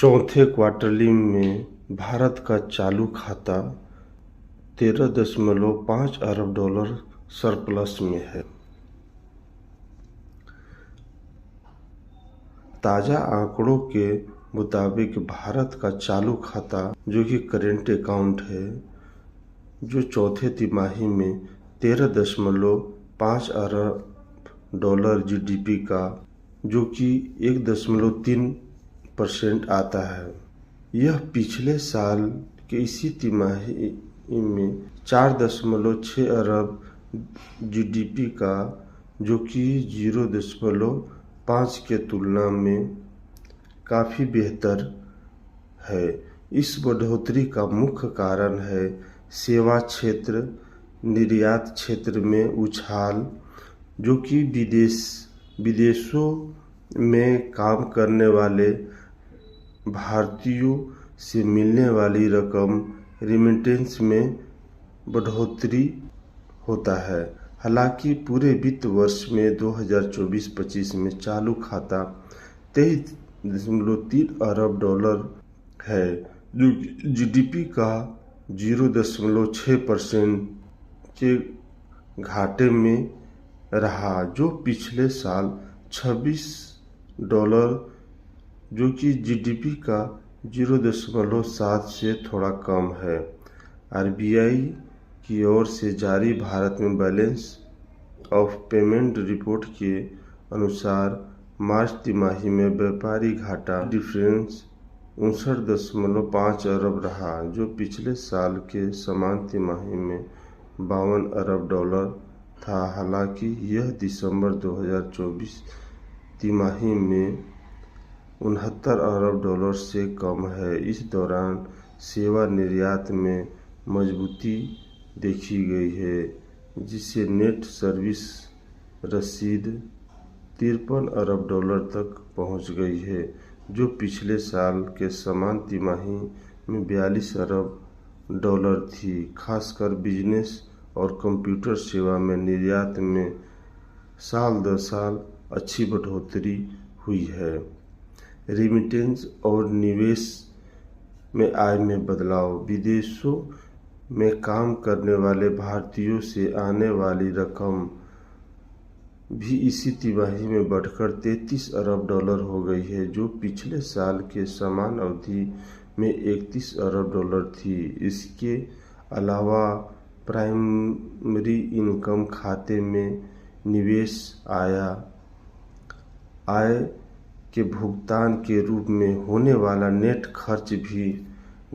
चौथे क्वार्टरली में भारत का चालू खाता 13.5 अरब डॉलर सरप्लस में है। ताज़ा आंकड़ों के मुताबिक भारत का चालू खाता जो कि करेंट अकाउंट है, जो चौथे तिमाही में 13.5 अरब डॉलर जीडीपी का, जो कि 1.3% आता है। यह पिछले साल के इसी तिमाही में 4.6 अरब जीडीपी का, जो कि 0.5 के तुलना में काफ़ी बेहतर है। इस बढ़ोतरी का मुख्य कारण है सेवा क्षेत्र, निर्यात क्षेत्र में उछाल, जो कि विदेशों में काम करने वाले भारतीयों से मिलने वाली रकम रिमिटेंस में बढ़ोतरी होता है। हालांकि पूरे वित्त वर्ष में 2024-25 में चालू खाता 23.3 अरब डॉलर है, जो जीडीपी का 0.6% के घाटे में रहा, जो पिछले साल 26 डॉलर, जो कि जीडीपी का 0.7 से थोड़ा कम है। आरबीआई की ओर से जारी भारत में बैलेंस ऑफ पेमेंट रिपोर्ट के अनुसार मार्च तिमाही में व्यापारी घाटा डिफरेंस 59.5 अरब रहा, जो पिछले साल के समान तिमाही में 52 अरब डॉलर था। हालांकि यह दिसंबर 2024 तिमाही में 69 अरब डॉलर से कम है। इस दौरान सेवा निर्यात में मजबूती देखी गई है, जिससे नेट सर्विस रसीद 53 अरब डॉलर तक पहुंच गई है, जो पिछले साल के समान तिमाही में 42 अरब डॉलर थी। खासकर बिजनेस और कंप्यूटर सेवा में निर्यात में साल दर साल अच्छी बढ़ोतरी हुई है। रिमिटेंस और निवेश में आय में बदलाव, विदेशों में काम करने वाले भारतीयों से आने वाली रकम भी इसी तिमाही में बढ़कर 33 अरब डॉलर हो गई है, जो पिछले साल के समान अवधि में 31 अरब डॉलर थी। इसके अलावा प्राइमरी इनकम खाते में निवेश आय के भुगतान के रूप में होने वाला नेट खर्च भी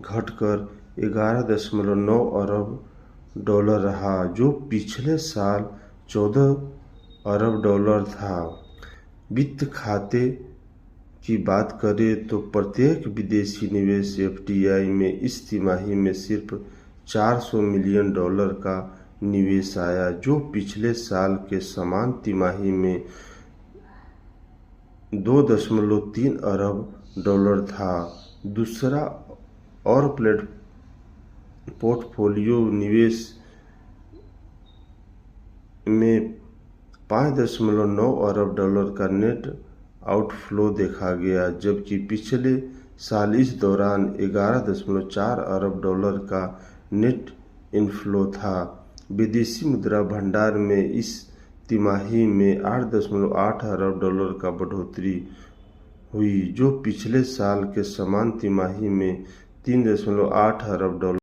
घटकर 11.9 अरब डॉलर रहा, जो पिछले साल 14 अरब डॉलर था। वित्त खाते की बात करें तो प्रत्येक विदेशी निवेश एफडीआई में इस तिमाही में सिर्फ 400 मिलियन डॉलर का निवेश आया, जो पिछले साल के समान तिमाही में 2.3 अरब डॉलर था। दूसरा और पोर्टफोलियो निवेश में 5.9 अरब डॉलर का नेट आउटफ्लो देखा गया, जबकि पिछले साल इस दौरान 11.4 अरब डॉलर का नेट इनफ्लो था। विदेशी मुद्रा भंडार में इस तिमाही में 8.8 अरब डॉलर का बढ़ोतरी हुई, जो पिछले साल के समान तिमाही में 3.8 अरब डॉलर